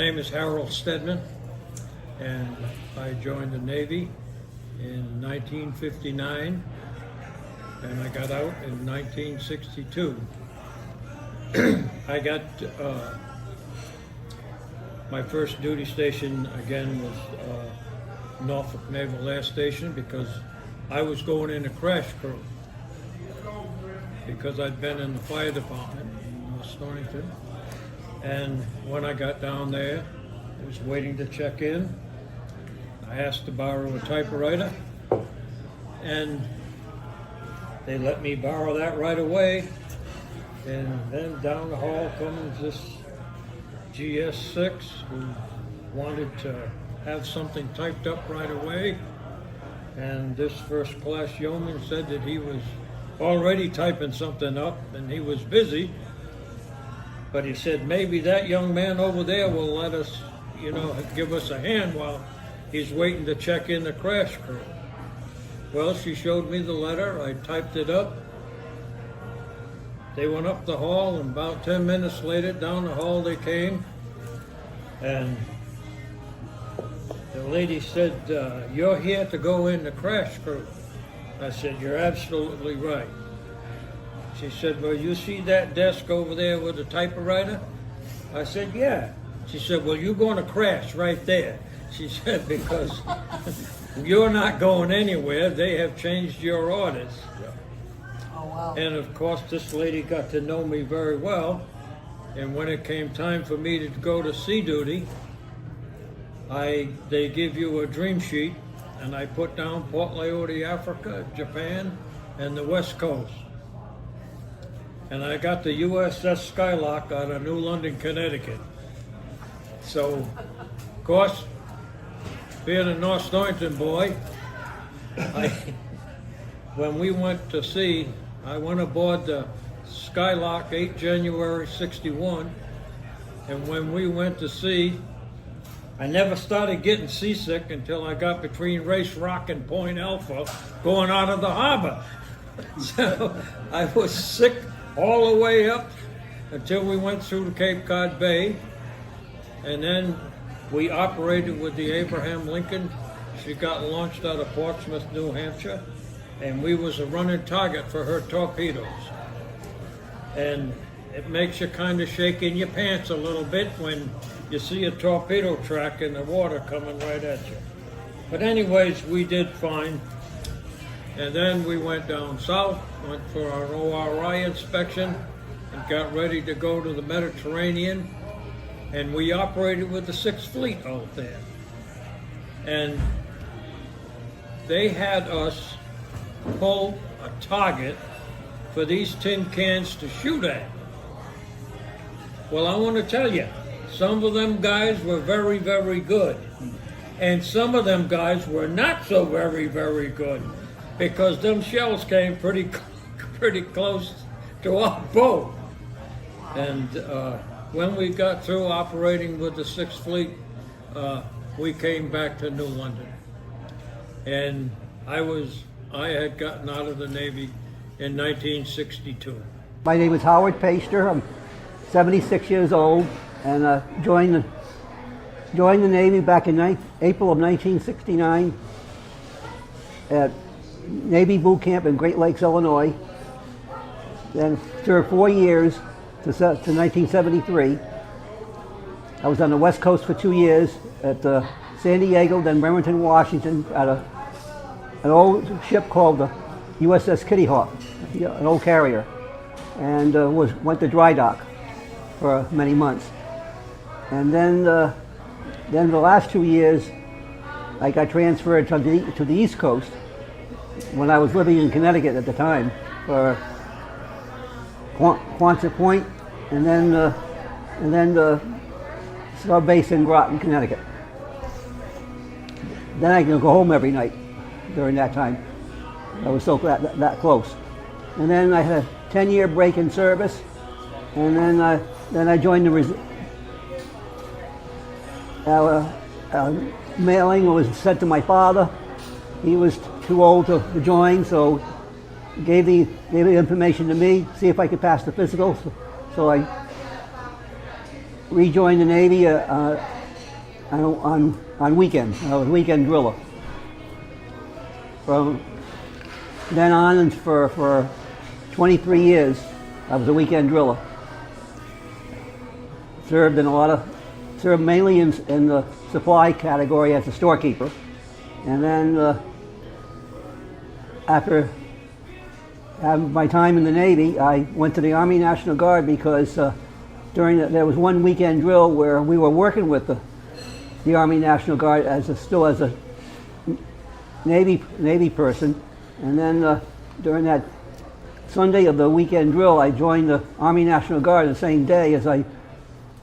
name is Harold Stedman, and I joined the Navy in 1959, and I got out in 1962. I got my first duty station again was Norfolk Naval Air Station, because I was going in a crash crew because I'd been in the fire department in North Stonington. And when I got down there, I was waiting to check in. I asked to borrow a typewriter, and they let me borrow that right away. And then down the hall comes this GS6 who wanted to have something typed up right away. And this first class yeoman said that he was already typing something up and he was busy. But he said, maybe that young man over there will let us, give us a hand while he's waiting to check in the crash crew. Well, she showed me the letter. I typed it up. They went up the hall, and about 10 minutes later, down the hall they came. And the lady said, you're here to go in the crash crew. I said, you're absolutely right. She said, well, you see that desk over there with the typewriter? I said, yeah. She said, well, you're going to crash right there. She said, because you're not going anywhere. They have changed your orders. Oh, wow. And of course, this lady got to know me very well. And when it came time for me to go to sea duty, they give you a dream sheet, and I put down Port Leone, Africa, Japan, and the West Coast. And I got the USS Skylark out of New London, Connecticut. So, of course, being a North Stonington boy, when we went to sea, I went aboard the Skylark 8 January 61, and when we went to sea, I never started getting seasick until I got between Race Rock and Point Alpha going out of the harbor. So I was sick all the way up until we went through the Cape Cod Bay, and then we operated with the Abraham Lincoln. She got launched out of Portsmouth, New Hampshire, and we was a running target for her torpedoes. And it makes you kind of shake in your pants a little bit when you see a torpedo track in the water coming right at you. But anyways, we did fine. And then we went down south, went for our ORI inspection, and got ready to go to the Mediterranean. And we operated with the 6th Fleet out there. And they had us pull a target for these tin cans to shoot at. Well, I want to tell you, some of them guys were very, very good. And some of them guys were not so very, very good, because them shells came pretty close to our boat. And when we got through operating with the 6th Fleet, we came back to New London. And I had gotten out of the Navy in 1962. My name is Howard Paster. I'm 76 years old, and joined the Navy back in April of 1969 at Navy boot camp in Great Lakes, Illinois. Then served 4 years to 1973. I was on the West Coast for 2 years at San Diego, then Bremerton, Washington, at an old ship called the USS Kitty Hawk, an old carrier, and went to dry dock for many months. And then the last 2 years, I got transferred to the East Coast when I was living in Connecticut at the time for Quonset Point, and then the sub base in Groton, Connecticut. Then I could go home every night during that time. I was so that close. And then I had a 10-year break in service, and then I joined the mailing was sent to my father. He was too old to join, so gave the information to me, see if I could pass the physical. So I rejoined the Navy on weekends. I was a weekend driller. From then on, and for 23 years, I was a weekend driller. Served mainly in the supply category as a storekeeper, and then after having my time in the Navy, I went to the Army National Guard because there was one weekend drill where we were working with the Army National Guard still as a Navy person, and then during that Sunday of the weekend drill, I joined the Army National Guard the same day as I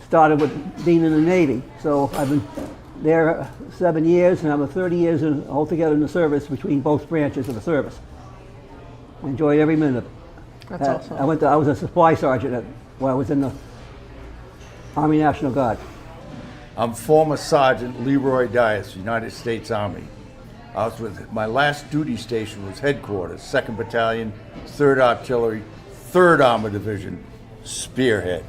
started with being in the Navy. So I've been there 7 years, and I'm 30 years altogether in the service between both branches of the service. I enjoyed every minute of it. That's awesome. I was a supply sergeant while I was in the Army National Guard. I'm former Sergeant Leroy Dias, United States Army. I was with, my last duty station was headquarters, 2nd Battalion, 3rd Artillery, 3rd Armored Division, Spearhead.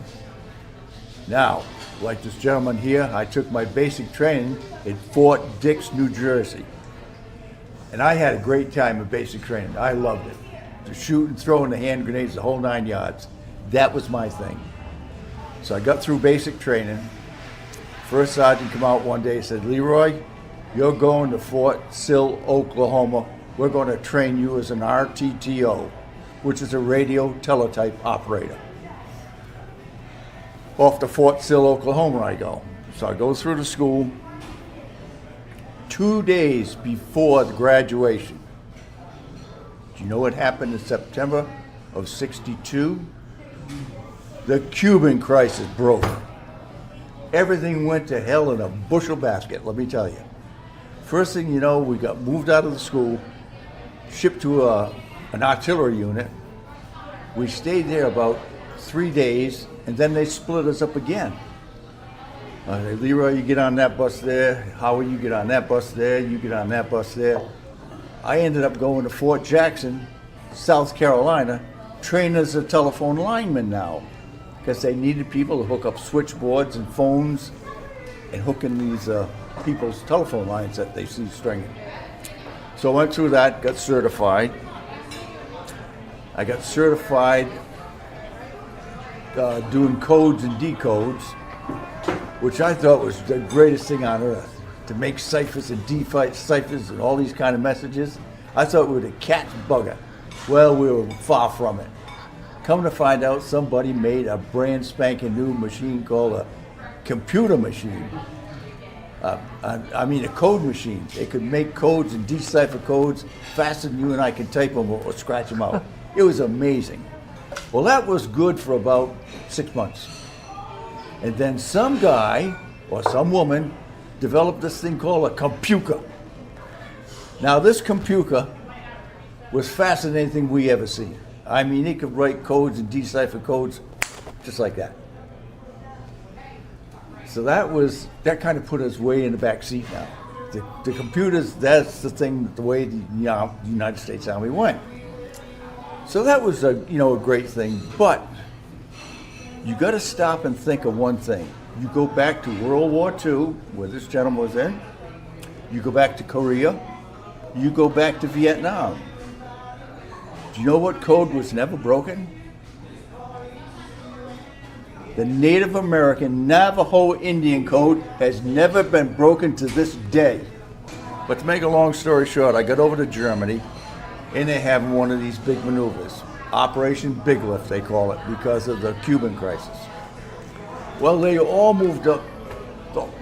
Now, like this gentleman here, I took my basic training at Fort Dix, New Jersey. And I had a great time at basic training. I loved it. To shoot and throw in the hand grenades, the whole 9 yards. That was my thing. So I got through basic training. First sergeant come out one day and said, Leroy, you're going to Fort Sill, Oklahoma. We're going to train you as an RTTO, which is a radio teletype operator. Off to Fort Sill, Oklahoma I go. So I go through the school. 2 days before the graduation. Do you know what happened in September of '62? The Cuban crisis broke. Everything went to hell in a bushel basket, let me tell you. First thing you know, we got moved out of the school, shipped to an artillery unit. We stayed there about 3 days, and then they split us up again. Leroy, you get on that bus there. Howard, you get on that bus there. You get on that bus there. I ended up going to Fort Jackson, South Carolina, trained as a telephone lineman now, because they needed people to hook up switchboards and phones and hook in these people's telephone lines that they see stringing. So I went through that, got certified. I got certified doing codes and decodes, which I thought was the greatest thing on earth. To make ciphers and ciphers and all these kind of messages. I thought we were the cat's bugger. Well, we were far from it. Come to find out, somebody made a brand spanking new machine called a computer machine. A code machine. They could make codes and decipher codes faster than you and I can type them or scratch them out. It was amazing. Well, that was good for about 6 months. And then some guy or some woman developed this thing called a computer. Now this computer was faster than anything we ever seen. I mean, it could write codes and decipher codes just like that. So that kind of put us way in the back seat now. The computers, that's the thing, the way the United States Army went. So that was a great thing, but you got to stop and think of one thing. You go back to World War II, where this gentleman was in. You go back to Korea. You go back to Vietnam. Do you know what code was never broken? The Native American Navajo Indian code has never been broken to this day. But to make a long story short, I got over to Germany, and they have one of these big maneuvers. Operation Big Lift, they call it, because of the Cuban crisis. Well, they all moved up,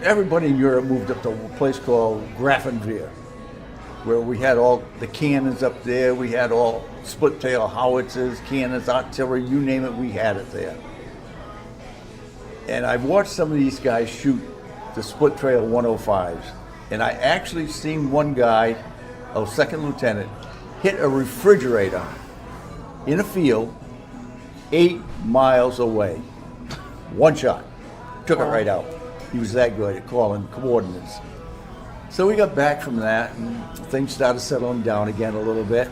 everybody in Europe moved up to a place called Grafenwehr, where we had all the cannons up there, we had all split-tail howitzers, cannons, artillery, you name it, we had it there. And I've watched some of these guys shoot the split-trail 105s, and I actually seen one guy, a second lieutenant, hit a refrigerator in a field 8 miles away. One shot. Took it right out. He was that good at calling coordinates. So we got back from that, and things started settling down again a little bit.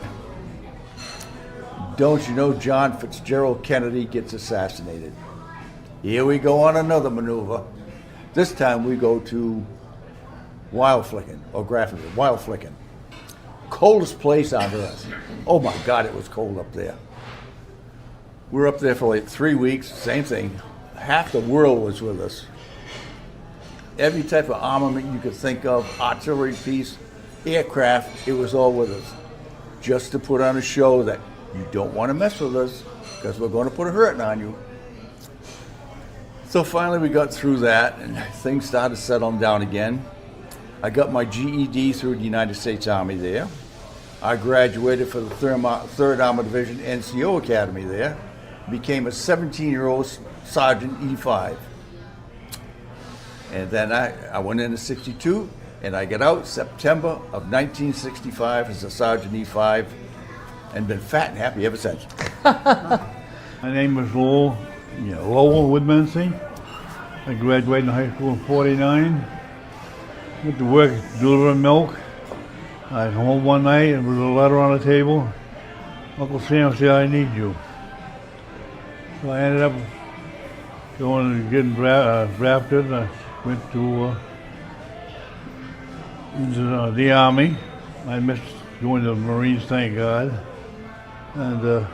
Don't you know John Fitzgerald Kennedy gets assassinated? Here we go on another maneuver. This time we go to wild flicking, or graphically, wild flicking. Coldest place on earth. Oh my God, it was cold up there. We were up there for like 3 weeks, same thing. Half the world was with us. Every type of armament you could think of, artillery piece, aircraft, it was all with us. Just to put on a show that you don't want to mess with us because we're going to put a hurting on you. So finally we got through that and things started settling down again. I got my GED through the United States Army there. I graduated for the 3rd Armored Division NCO Academy there. Became a 17-year-old Sergeant E5. And then I went into 62 and I got out September of 1965 as a Sergeant E5 and been fat and happy ever since. My name is Lowell Woodmansey. I graduated in high school in 49. Went to work delivering milk. I come home one night and there was a letter on the table. Uncle Sam said, "I need you." So I ended up going and getting drafted. I went to the Army. I missed going to the Marines, thank God. And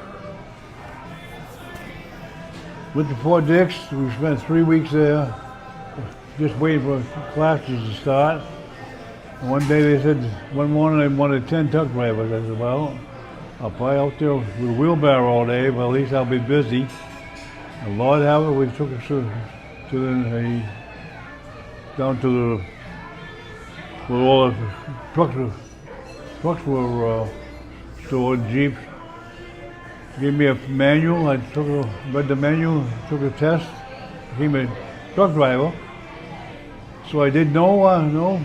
went to Fort Dix. We spent 3 weeks there, just waiting for classes to start. And one day they said, one morning they wanted 10 truck drivers. I said, well, I'll probably out there with a wheelbarrow all day, but at least I'll be busy. And Lord have it, we took us down to the, where all the trucks were stored, Jeeps. Gave me a manual, read the manual, took a test, became a truck driver. So I did no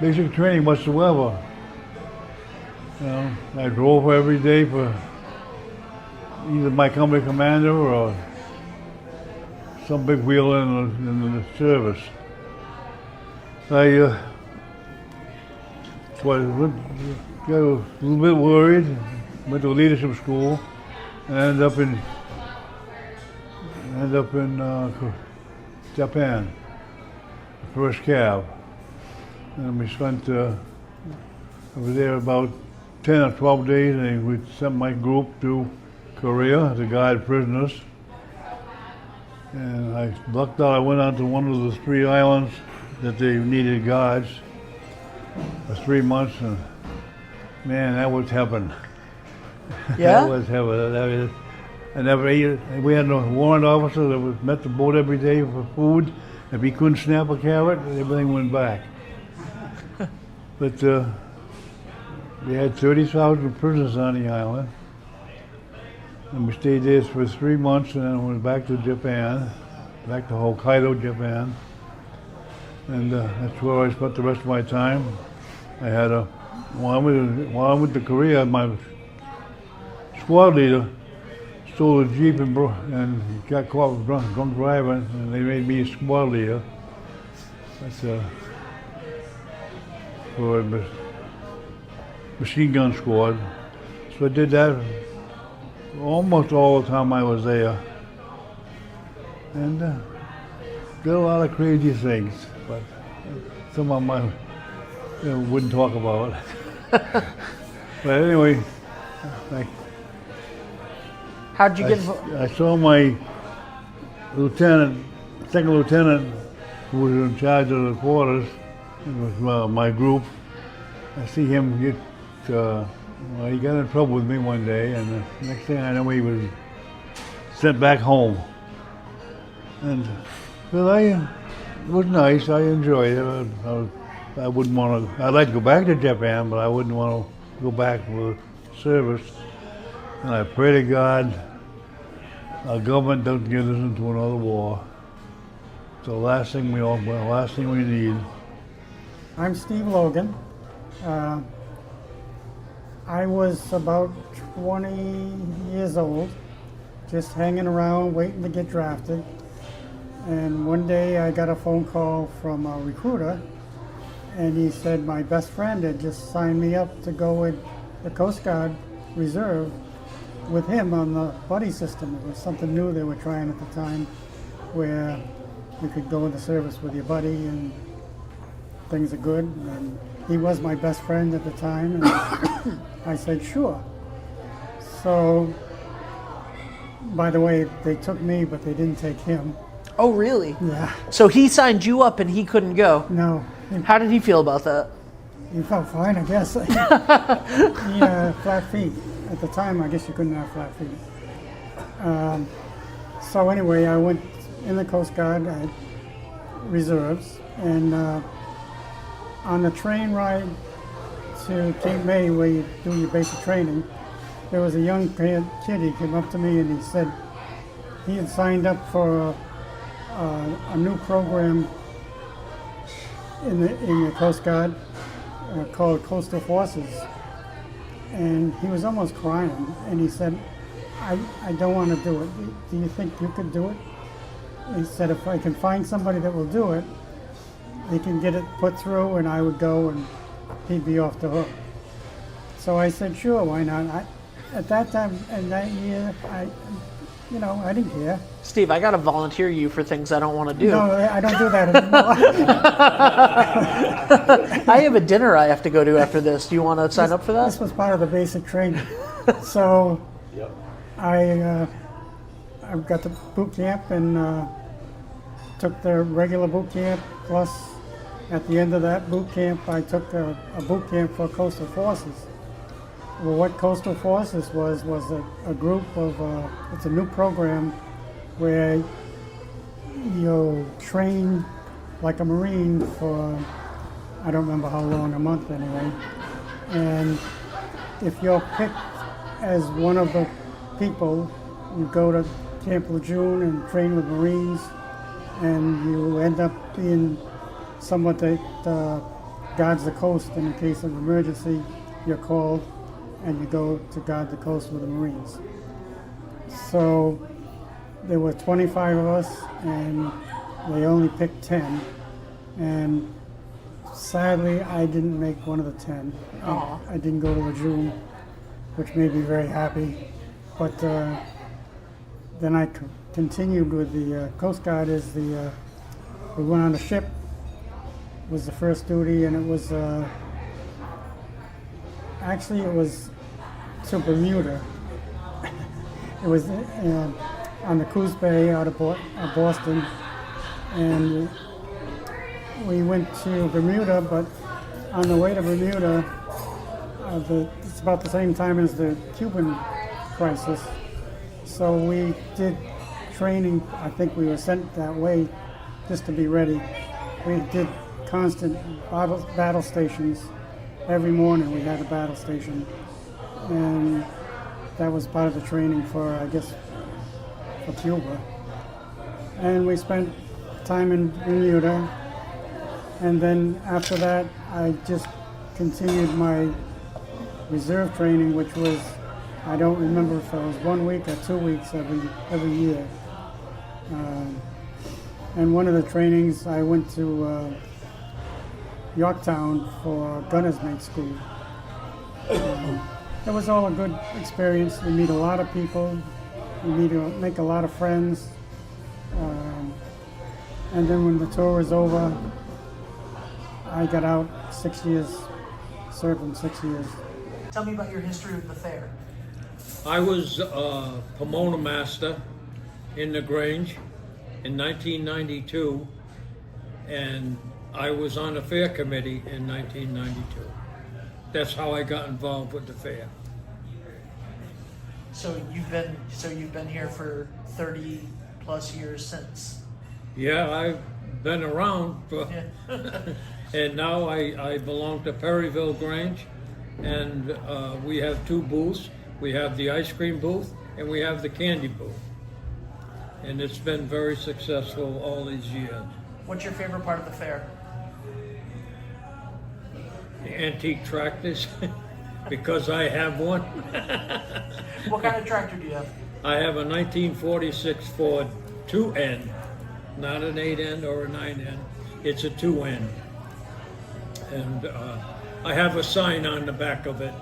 basic training whatsoever. You know, I drove every day for either my company commander or some big wheel in the service. I got a little bit worried, went to leadership school, and ended up in Japan, the first cab. And we spent, I was there about 10 or 12 days, and we sent my group to Korea to guide prisoners. And I lucked out, I went on to one of the 3 islands that they needed guards for 3 months, and man, that was heaven. Yeah? That was heaven. I never ate. We had a warrant officer that met the boat every day for food. If he couldn't snap a carrot, everything went back. But we had 30,000 prisoners on the island. And we stayed there for 3 months and then went back to Japan, back to Hokkaido, Japan. And that's where I spent the rest of my time. I had while I went to Korea, my squad leader stole a Jeep and got caught with drunk driving, and they made me a squad leader. That's for a machine gun squad. So I did that almost all the time I was there. And did a lot of crazy things, but some of them I wouldn't talk about. But anyway, How'd you get involved? I saw my second lieutenant, who was in charge of the quarters, with my group. I see him get, he got in trouble with me one day, and the next thing I know, he was sent back home. And well, it was nice. I enjoyed it. I wouldn't want to. I'd like to go back to Japan, but I wouldn't want to go back for service. And I pray to God, our government doesn't get us into another war. It's the last thing we need. I'm Steve Logan. I was about 20 years old, just hanging around waiting to get drafted. And one day I got a phone call from a recruiter, and he said my best friend had just signed me up to go with the Coast Guard Reserve with him on the buddy system. It was something new they were trying at the time, where you could go in the service with your buddy and things are good. And he was my best friend at the time, and I said, sure. So, by the way, they took me, but they didn't take him. Oh, really? Yeah, So he signed you up and he couldn't go. no, How did he feel about that? he felt fine, I guess. He had flat feet. At the time, I guess you couldn't have flat feet. So anyway, I went in the Coast Guard, I had reserves, and on the train ride to Cape May, where you do your basic training, there was a young kid. He came up to me and he said he had signed up for a new program in the Coast Guard called Coastal Forces, and he was almost crying. And he said, "I don't want to do it. Do you think you could do it?" He said, "If I can find somebody that will do it, he can get it put through, and I would go, and he'd be off the hook." So I said, "Sure, why not?" At that time, in that year, I didn't care. Steve, I got to volunteer you for things I don't want to do. No, I don't do that anymore. I have a dinner I have to go to after this. Do you want to sign up for This that? was part of the basic training. So I got to boot camp and took the regular boot camp. Plus, at the end of that boot camp, I took a boot camp for Coastal Forces. Well, what Coastal Forces was a group of, it's a new program where you'll train like a Marine for, I don't remember how long, a month anyway. And if you're picked as one of the people, you go to Camp Lejeune and train with Marines, and you end up being someone that guards the coast, and in case of emergency, you're called and you go to guard the coast with the Marines. So there were 25 of us, and they only picked 10. And sadly, I didn't make one of the 10. I didn't go to Lejeune, which made me very happy. But then I continued with the Coast Guard. We went on a ship. It was the first duty, and it was actually it was to Bermuda. It was on the Coos Bay out of Boston, and we went to Bermuda. But on the way to Bermuda, it's about the same time as the Cuban crisis. So we did training. I think we were sent that way just to be ready. We did constant battle stations. Every morning we had a battle station, and that was part of the training for, I guess, for Cuba. And we spent time in Bermuda, and then after that I just continued my reserve training, which was, I don't remember if it was 1 week or 2 weeks every year. And one of the trainings I went to Yorktown for gunner's mate school. It was all a good experience. You meet a lot of people, you make a lot of friends. And then when the tour was over, I got out 6 years, served in 6 years. Tell me about your history with the fair. I was a pomona master in the Grange in 1992, and I was on the fair committee in 1992. That's how I got involved with the fair. So you've been here for 30 plus years since. Yeah, I've been around for, and now I belong to Perryville Grange, and we have two booths. We have the ice cream booth and we have the candy booth. And it's been very successful all these years. What's your favorite part of the fair? The antique tractors, because I have one. What kind of tractor do you have? I have a 1946 Ford 2N, not an 8N or a 9N. It's a 2N. And I have a sign on the back of it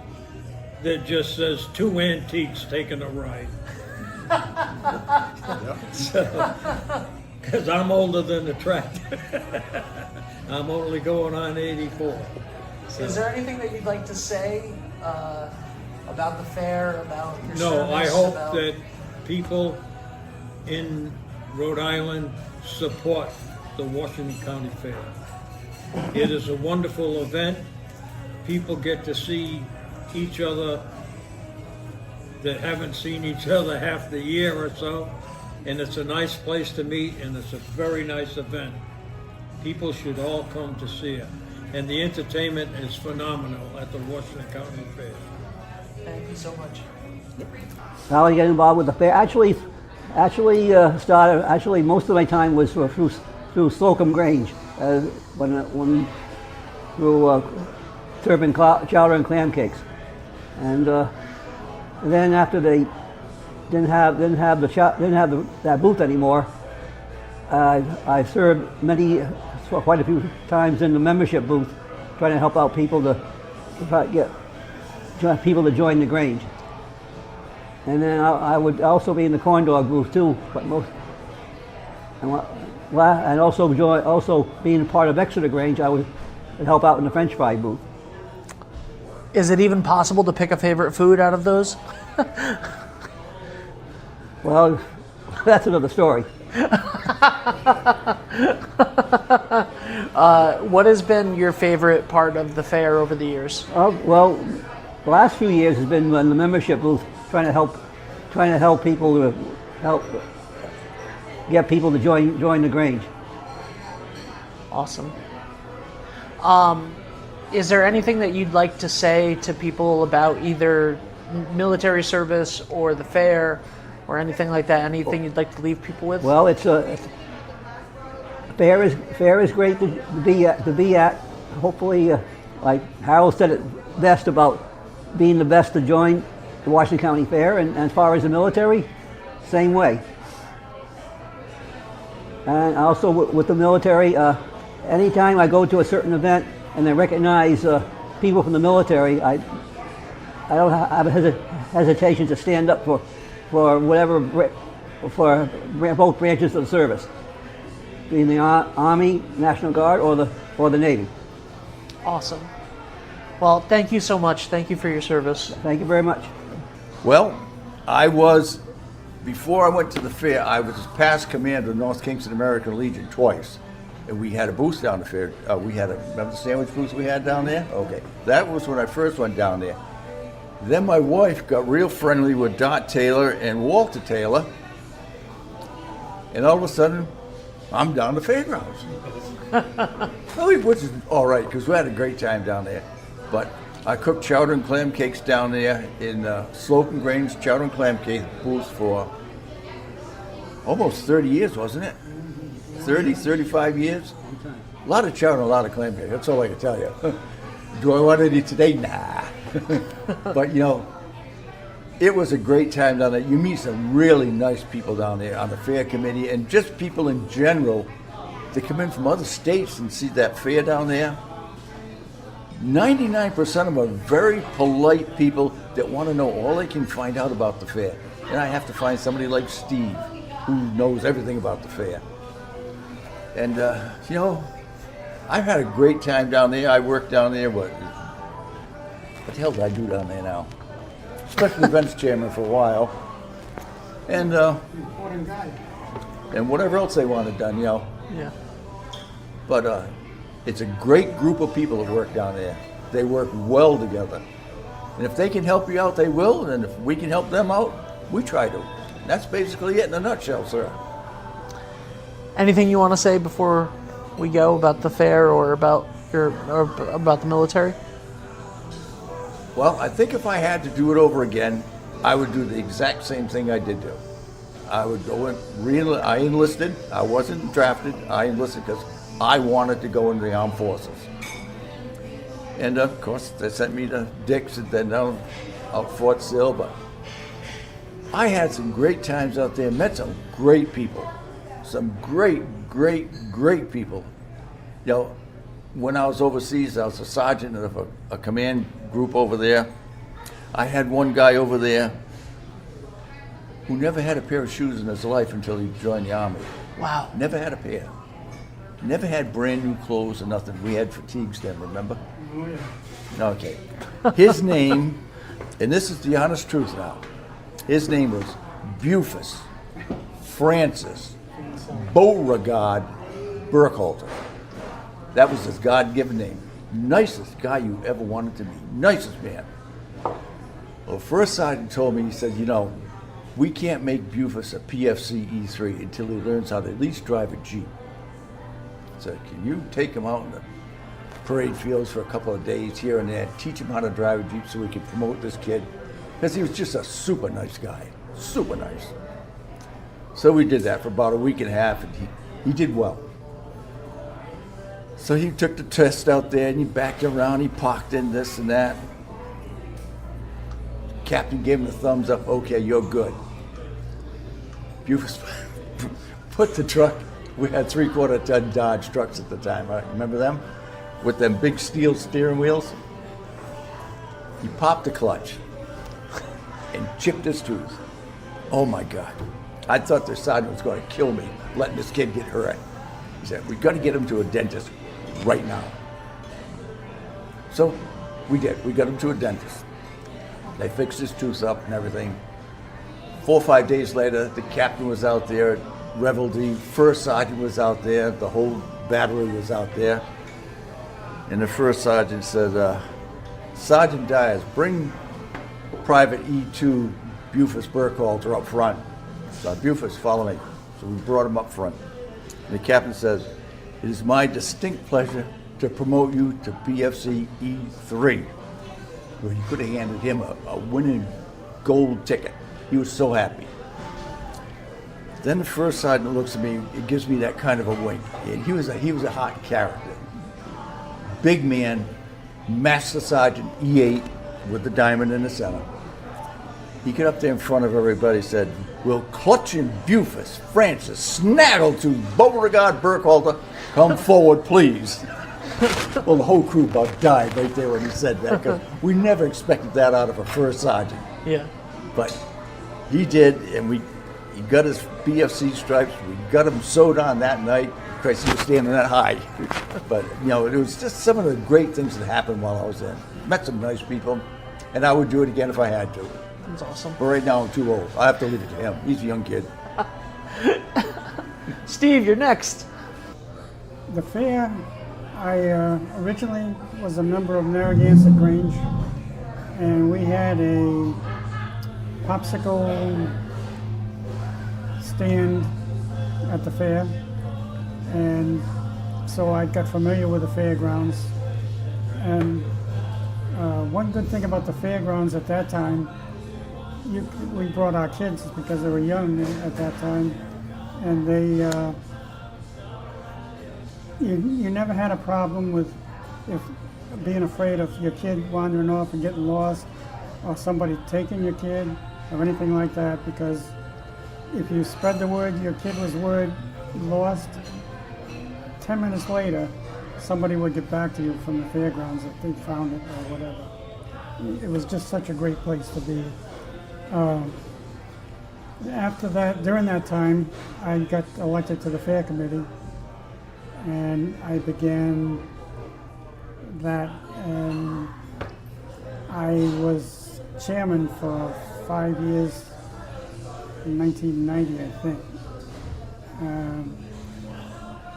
that just says two antiques taking a ride. So, Because I'm older than the tractor. I'm only going on 84. Is there anything that you'd like to say about the fair, about your No, service? I hope about... that people in Rhode Island support the Washington County Fair. It is a wonderful event. People get to see each other that haven't seen each other half the year or so, and it's a nice place to meet, and it's a very nice event. People should all come to see it, and the entertainment is phenomenal at the Washington County Fair. Thank you so much. How I get involved with the fair? Actually, most of my time was through Slocum Grange, when through serving chowder and clam cakes, and then after they didn't have that booth anymore, I served quite a few times in the membership booth, trying to help out people to try to get people to join the Grange. And then I would also be in the corn dog booth too, but and also being part of Exeter Grange, I would help out in the French fry booth. Is it even possible to pick a favorite food out of those? Well, that's another story. What has been your favorite part of the fair over the years? Well, the last few years has been in the membership booth, trying to help people get people to join the Grange. Awesome. Is there anything that you'd like to say to people about either military service or the fair or anything like that? Anything you'd like to leave people with? Well, fair is great to be at. Hopefully, like Harold said it best about being the best to join the Washington County Fair, and as far as the military, same way. And also with the military, anytime I go to a certain event and they recognize people from the military, I don't have a hesitation to stand up for both branches of the service, being the Army, National Guard, or the Navy. Awesome. Well, thank you so much. Thank you for your service. Thank you very much. Well, before I went to the fair, I was past commander of North Kingston American Legion twice. And we had a booth down the fair. Remember the sandwich booths we had down there? Okay. That was when I first went down there. Then my wife got real friendly with Dot Taylor and Walter Taylor. And all of a sudden, I'm down the fairgrounds. Which is all right, because we had a great time down there. But I cooked chowder and clam cakes down there in Slocum Grange chowder and clam cake booth for almost 30 years, wasn't it? 30, 35 years? A lot of chowder and a lot of clam cake. That's all I can tell you. Do I want any today? Nah. But it was a great time down there. You meet some really nice people down there on the fair committee, and just people in general that come in from other states and see that fair down there. 99% of them are very polite people that want to know all they can find out about the fair. And I have to find somebody like Steve who knows everything about the fair. And, I've had a great time down there. I worked down there, what the hell did I do down there now? Special events chairman for a while. And whatever else they wanted done, Yeah. But it's a great group of people that work down there. They work well together. And if they can help you out, they will. And if we can help them out, we try to. And that's basically it in a nutshell, sir. Anything you want to say before we go about the fair or about the military? Well, I think if I had to do it over again, I would do the exact same thing I did do. I would go in, I enlisted. I wasn't drafted. I enlisted because I wanted to go into the armed forces. And of course, they sent me to Dix and then out Fort Sill. But I had some great times out there, met some great people. Some great people. When I was overseas, I was a sergeant of a command group over there. I had one guy over there who never had a pair of shoes in his life until he joined the Army. Wow. Never had a pair. Never had brand new clothes or nothing. We had fatigues then, remember? Oh, yeah. Okay. His name, and this is the honest truth now, his name was Bufus Francis Beauregard Burkhalter. That was his God-given name. Nicest guy you ever wanted to meet. Nicest man. Well, first sergeant told me, he said, you know, we can't make Bufus a PFC E3 until he learns how to at least drive a Jeep. I said, can you take him out in the parade fields for a couple of days here and there, teach him how to drive a Jeep so we can promote this kid? Because he was just a super nice guy. Super nice. So we did that for about a week and a half, and he did well. So he took the test out there, and he backed around, he parked in this and that. Captain gave him the thumbs up, okay, you're good. Bufus put the truck, we had 3/4 ton Dodge trucks at the time, right? Remember them? With them big steel steering wheels. He popped the clutch and chipped his tooth. Oh my God. I thought the sergeant was going to kill me, letting this kid get hurt. He said, we've got to get him to a dentist right now. So we did. We got him to a dentist. They fixed his tooth up and everything. 4 or 5 days later, the captain was out there, revelry, first sergeant was out there, the whole battery was out there. And the first sergeant said, Sergeant Dyers, bring Private E2 Bufus Burkhalter up front. So Bufus, follow me. So we brought him up front. And the captain says, it is my distinct pleasure to promote you to PFC E3. Well, you could have handed him a winning gold ticket. He was so happy. Then the first sergeant looks at me, it gives me that kind of a wink. And he was a hot character. Big man, Master Sergeant E8 with the diamond in the center. He got up there in front of everybody and said, will Clutching Bufus Francis Snaggletooth Beauregard Burkhalter come forward, please? Well, the whole crew about died right there when he said that, because we never expected that out of a first sergeant. Yeah. But he did, and he got his BFC stripes. We got him sewed on that night. Christ, he was standing that high. But, you know, it was just some of the great things that happened while I was in. Met some nice people, and I would do it again if I had to. That's awesome. But right now I'm too old. I have to leave it to him. He's a young kid. Steve, you're next. The fair, I originally was a member of Narragansett Grange, and we had a popsicle stand at the fair, and so I got familiar with the fairgrounds. And one good thing about the fairgrounds at that time, we brought our kids because they were young at that time, and they you never had a problem with being afraid of your kid wandering off and getting lost, or somebody taking your kid, or anything like that, because if you spread the word your kid was lost, 10 minutes later somebody would get back to you from the fairgrounds if they found it or whatever. It was just such a great place to be. After that, during that time, I got elected to the fair committee, and I began that, and I was chairman for 5 years in 1990, I think.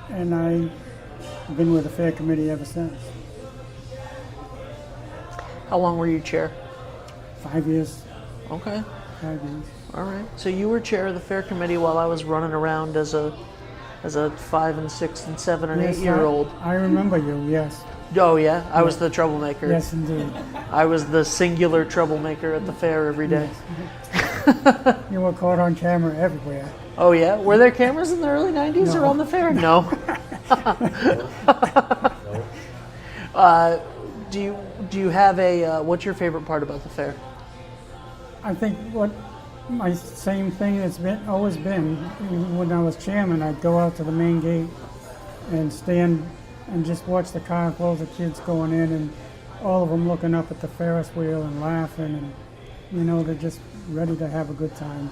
And I've been with the fair committee ever since. How long were you chair? 5 years. Okay. 5 years. All right. So you were chair of the fair committee while I was running around as a 5 and 6 and 7 and 8-year-old. I remember you, yes. Oh yeah, I was the troublemaker. Yes, indeed. I was the singular troublemaker at the fair every day. You were caught on camera everywhere. Oh yeah, were there cameras in the early '90s No. around the fair? No. Do you have a what's your favorite part about the fair? I think what my same thing that's always been, when I was chairman, I'd go out to the main gate and stand and just watch the car full of the kids going in, and all of them looking up at the Ferris wheel and laughing, and you know, they're just ready to have a good time.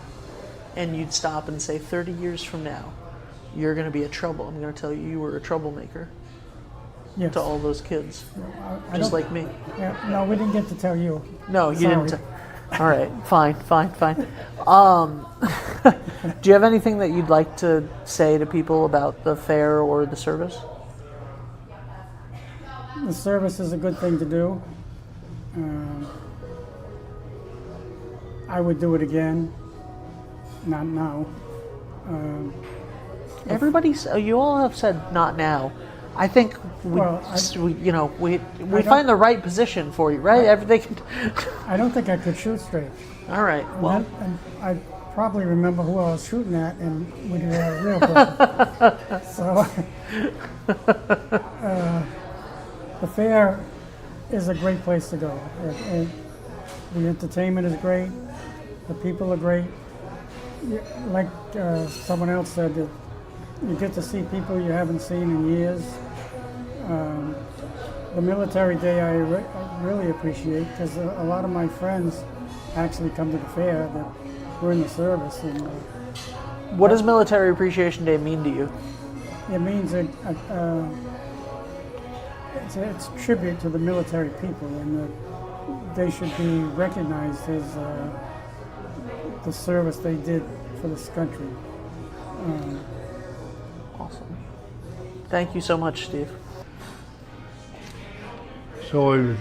And you'd stop and say, 30 years from now, you're going to be a trouble. I'm going to tell you you were a troublemaker Yes. to all those kids, I just don't- like me. Yeah, no, we didn't get to tell you. No, you Sorry. didn't. All right, fine. Do you have anything that you'd like to say to people about the fair or the service? The service is a good thing to do. I would do it again. Not now. You all have said not now. I think we, Well, we find the right position for you, right? Everything. I don't think I could shoot straight. All right. Well, And I probably remember who I was shooting at, and we didn't have a real problem. So, the fair is a great place to go. The entertainment is great. The people are great. Like someone else said, that you get to see people you haven't seen in years. The military day I really appreciate, because a lot of my friends actually come to the fair that were in the service, and what does Military Appreciation Day mean to you? it means it's a tribute to the military people, and they should be recognized as the service they did for this country. Awesome. Thank you so much, Steve. So I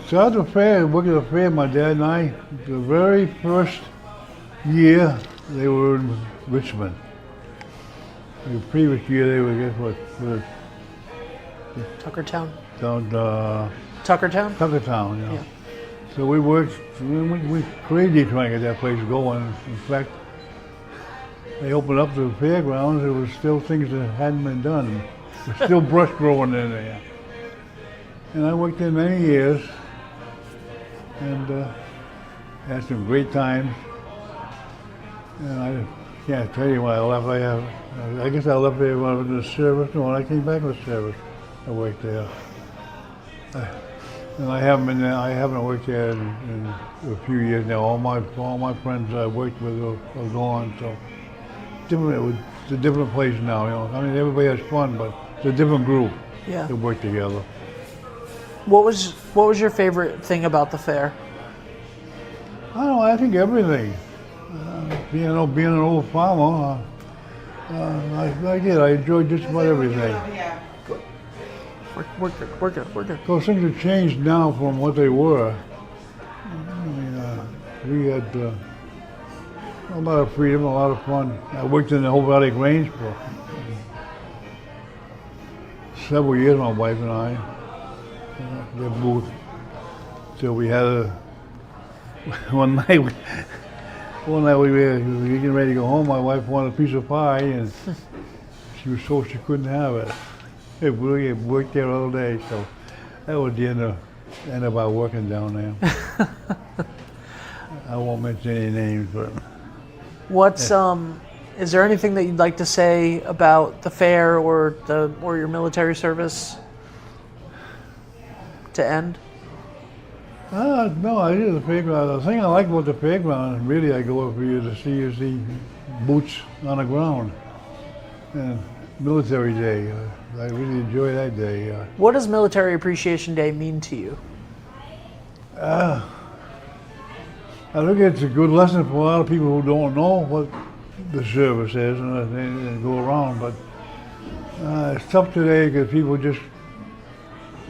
started the fair, working at the fair, my dad and I, the very first year they were in Richmond. The previous year they were, guess what, Tuckertown. down Tuckertown? Tuckertown, Yeah. So we worked, we crazy trying to get that place going. In fact, they opened up the fairgrounds, there was still things that hadn't been done. There's still brush growing in there. And I worked there many years, and had some great times. And I can't tell you when I left. I guess I left there when I was in the service. No, when I came back in the service, I worked there. And I haven't been there. I haven't worked there in a few years now. All my friends I worked with are gone. So it's a different place now. You know, I mean, everybody has fun, but it's a different group Yeah. that work together. What was your favorite thing about the fair? I don't know. I think everything. Being an old farmer, I enjoyed just about everything. We're good. Because things have changed now from what they were. I mean, we had a lot of freedom, a lot of fun. I worked in the Whole Valley Grange for several years, my wife and I. They moved till we had one night we were getting ready to go home. My wife wanted a piece of pie, and she was told she couldn't have it. We worked there all day, so that was the end of our working down there. I won't mention any names, but is there anything that you'd like to say about the fair or your military service to end? No, I did the fairground. The thing I like about the fairground, really, I go every year to see is the boots on the ground. And Military Day, I really enjoy that day. What does Military Appreciation Day mean to you? I think it's a good lesson for a lot of people who don't know what the service is and they go around. But it's tough today because people just,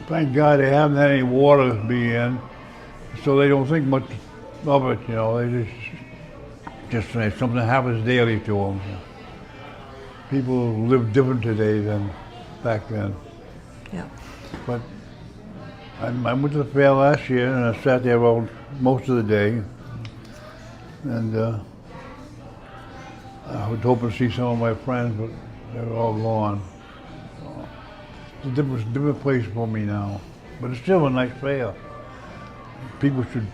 thank God they haven't had any water to be in, so they don't think much of it, you know. They just something happens daily to them. People live different today than back then. Yeah. But I went to the fair last year and I sat there most of the day, and I was hoping to see some of my friends, but they were all gone. So it's a different place for me now, but it's still a nice fair. People should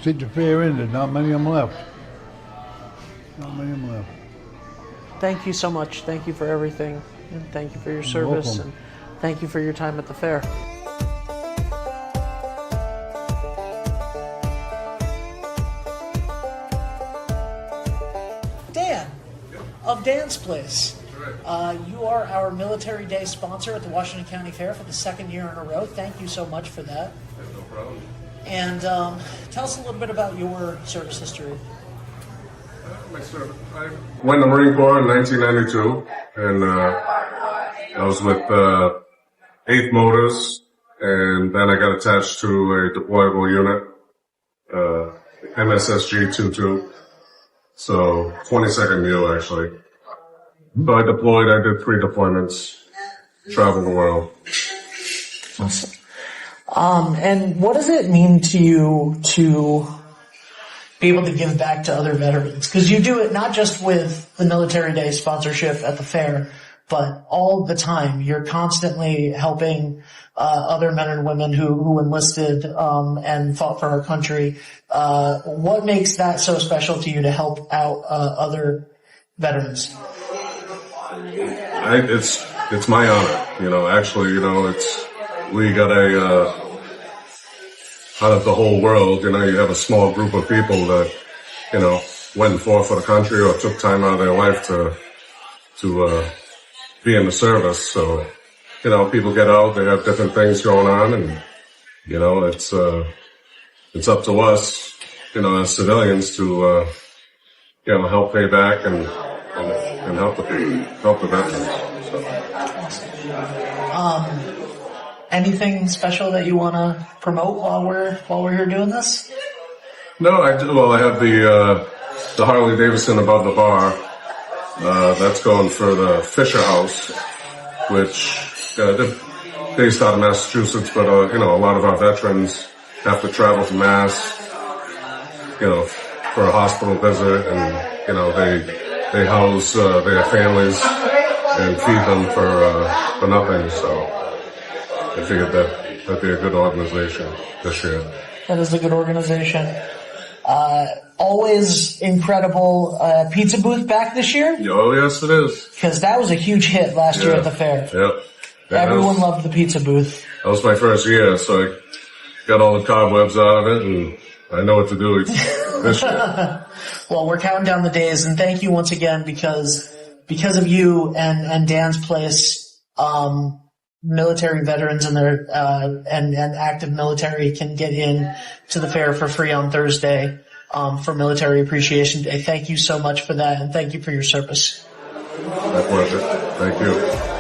take the fair in. There's not many of them left. Not many of them left. Thank you so much. Thank you for everything, and thank you for your service, welcome. and thank you for your time at the fair. Dan, of Dan's Place. You are our Military Day sponsor at the Washington County Fair for the second year in a row. Thank you so much for that. No problem. And tell us a little bit about your service history. I went in the Marine Corps in 1992, and I was with 8th Motors, and then I got attached to a deployable unit, MSSG-22, so 22nd Mule actually. So I deployed, I did 3 deployments, traveled the world. And what does it mean to you to be able to give back to other veterans? Because you do it not just with the Military Day sponsorship at the fair, but all the time. You're constantly helping other men and women who enlisted and fought for our country. What makes that so special to you to help out other veterans? It's my honor, actually, we got out of the whole world, you have a small group of people that, went and fought for the country or took time out of their life to be in the service. So, people get out, they have different things going on, and, it's up to us, as civilians to, help pay back and help the veterans. So. Anything special that you want to promote while we're here doing this? No, I do. Well, I have the Harley Davidson above the bar. That's going for the Fisher House, which they're based out of Massachusetts, but a lot of our veterans have to travel to Mass, for a hospital visit, and they house their families and feed them for nothing. So I figured that'd be a good organization this year. That is a good organization. Always incredible pizza booth back this year? Oh, yes, it is. Because that was a huge hit last year at the fair. Yep. Everyone loved the pizza booth. That was my first year, so I got all the cobwebs out of it, and I know what to do this year. Well, we're counting down the days, and thank you once again because of you and Dan's Place, military veterans and their and active military can get in to the fair for free on Thursday for Military Appreciation Day. Thank you so much for that, and thank you for your service. That's worth it. Thank you.